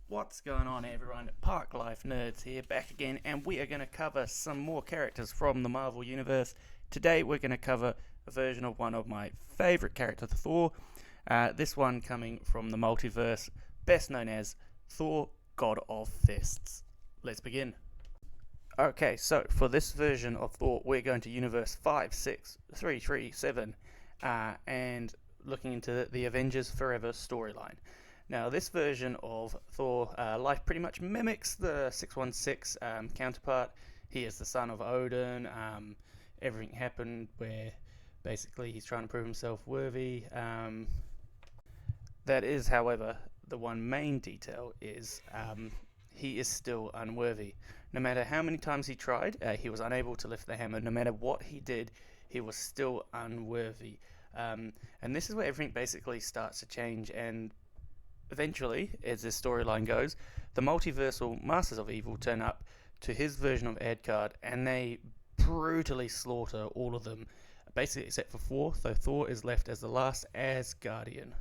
What's going on, everyone? Park Life Nerds here, back again, and we are going to cover some more characters from the Marvel Universe. Today, we're going to cover a version of one of my favourite characters, Thor. This one coming from the multiverse, best known as Thor, God of Fists. Let's begin. Okay, so for this version of Thor, we're going to Universe 56337 and looking into the Avengers Forever storyline. Now, this version of Thor, life pretty much mimics the 616 counterpart. He is the son of Odin. Everything happened where basically he's trying to prove himself worthy. That is, however, the one main detail is he is still unworthy. No matter how many times he tried, he was unable to lift the hammer. No matter what he did, he was still unworthy. And this is where everything basically starts to change, and eventually, as this storyline goes, the multiversal Masters of Evil turn up to his version of Asgard, and they brutally slaughter all of them, basically except for Thor, so Thor is left as the last Asgardian.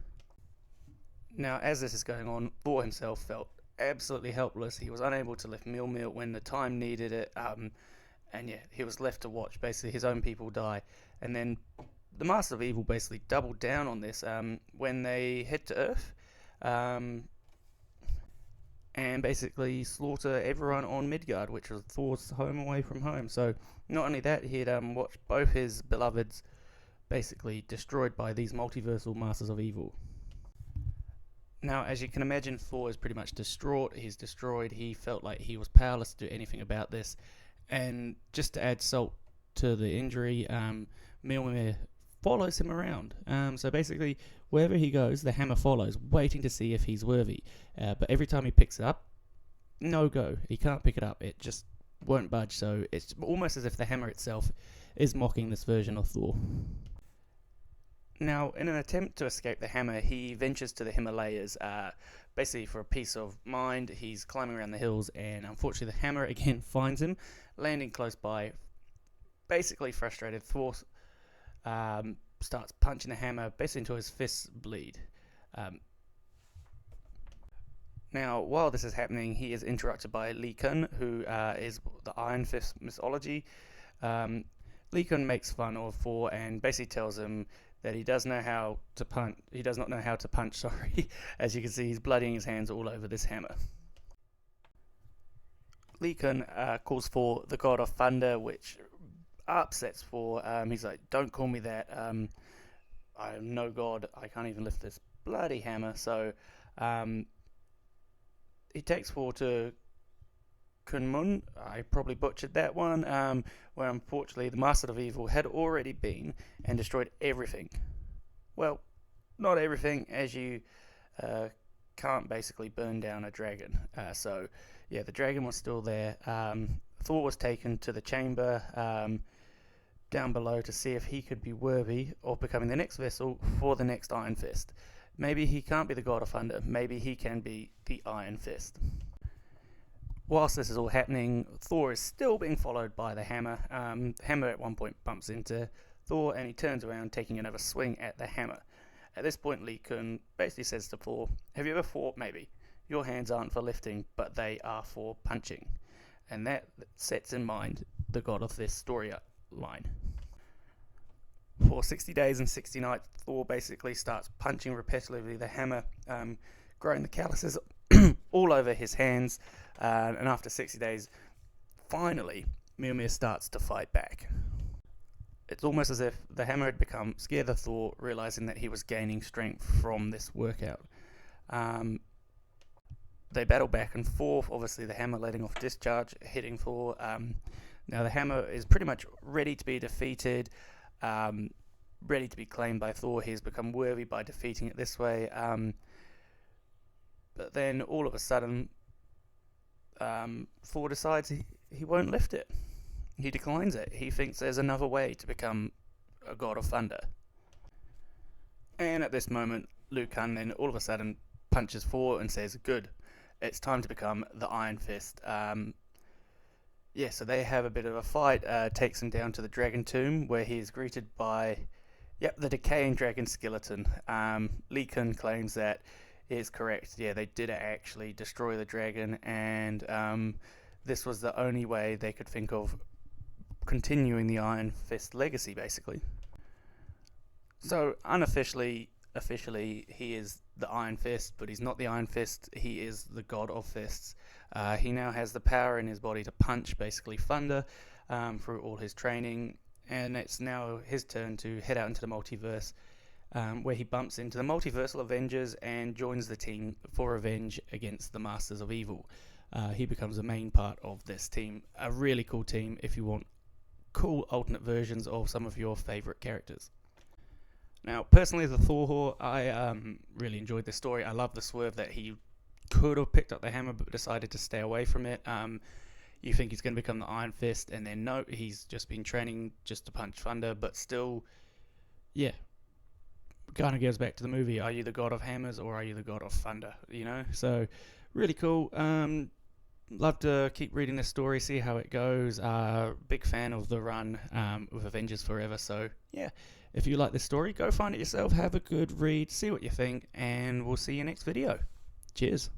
Now, as this is going on, Thor himself felt absolutely helpless. He was unable to lift Mjolnir when the time needed it, and yeah, he was left to watch basically his own people die. And then the Masters of Evil basically doubled down on this when they head to Earth. And basically slaughter everyone on Midgard, which was Thor's home away from home. So not only that, he'd watched both his beloveds basically destroyed by these multiversal Masters of Evil. Now, as you can imagine, Thor is pretty much distraught. He's destroyed. He felt like he was powerless to do anything about this. And just to add salt to the injury, Mjolnir follows him around. So basically, wherever he goes, the hammer follows, waiting to see if he's worthy. But every time he picks it up, no go. He can't pick it up. It just won't budge. So it's almost as if the hammer itself is mocking this version of Thor. Now, in an attempt to escape the hammer, he ventures to the Himalayas, basically for a peace of mind. He's climbing around the hills, and unfortunately the hammer again finds him, landing close by. Basically frustrated, Thor starts punching the hammer basically until his fists bleed. Now, while this is happening, he is interrupted by Lee Kun, who is the Iron Fist mythology. Lee Kun makes fun of Thor and basically tells him that he does know how to punch. He does not know how to punch. Sorry, as you can see, he's bloodying his hands all over this hammer. Lee Kun calls Thor the God of Thunder, which upsets Thor. He's like, "Don't call me that. I am no god. I can't even lift this bloody hammer." So he takes Thor to Kunmun. I probably butchered that one. Where unfortunately the Master of Evil had already been and destroyed everything. Well, not everything, as you can't basically burn down a dragon. So yeah, the dragon was still there. Thor was taken to the chamber down below to see if he could be worthy of becoming the next vessel for the next Iron Fist. Maybe he can't be the God of Thunder. Maybe he can be the Iron Fist. Whilst this is all happening, Thor is still being followed by the hammer. The hammer at one point bumps into Thor, and he turns around, taking another swing at the hammer. At this point, Lee Kun basically says to Thor, "Have you ever thought maybe your hands aren't for lifting, but they are for punching?" And that sets in mind the God of this storyline. For 60 days and 60 nights, Thor basically starts punching repetitively the hammer, growing the calluses all over his hands. And after 60 days, finally, Mjolnir starts to fight back. It's almost as if the hammer had become scared of Thor, realizing that he was gaining strength from this workout. They battle back and forth, obviously the hammer letting off discharge, hitting Thor. Now the hammer is pretty much ready to be defeated, ready to be claimed by Thor. He's become worthy by defeating it this way. But then all of a sudden, Thor decides he won't lift it. He declines it. He thinks there's another way to become a God of Thunder. And at this moment, Liu Kang then all of a sudden punches Thor and says, "Good, it's time to become the Iron Fist." Yeah, so they have a bit of a fight, takes him down to the Dragon Tomb, where he is greeted by, the decaying dragon skeleton. Lee Kun claims that is correct. Yeah, they did actually destroy the dragon, and this was the only way they could think of continuing the Iron Fist legacy, basically. So unofficially, officially, he is the Iron Fist, but he's not the Iron Fist. He is the God of Fists. He now has the power in his body to punch basically thunder through all his training, and it's now his turn to head out into the multiverse, where he bumps into the multiversal Avengers and joins the team for revenge against the Masters of Evil. He becomes a main part of this team. A really cool team if you want cool alternate versions of some of your favourite characters. Now, personally, the Thor, I really enjoyed this story. I love the swerve that he could have picked up the hammer but decided to stay away from it. You think he's going to become the Iron Fist, and then no, he's just been training just to punch thunder, but still, yeah, kind of goes back to the movie. Are you the god of hammers or are you the god of thunder? You know, so really cool. Love to keep reading this story, see how it goes. Big fan of the run with Avengers Forever. So yeah, if you like this story, go find it yourself, have a good read, see what you think, and we'll see you next video. Cheers.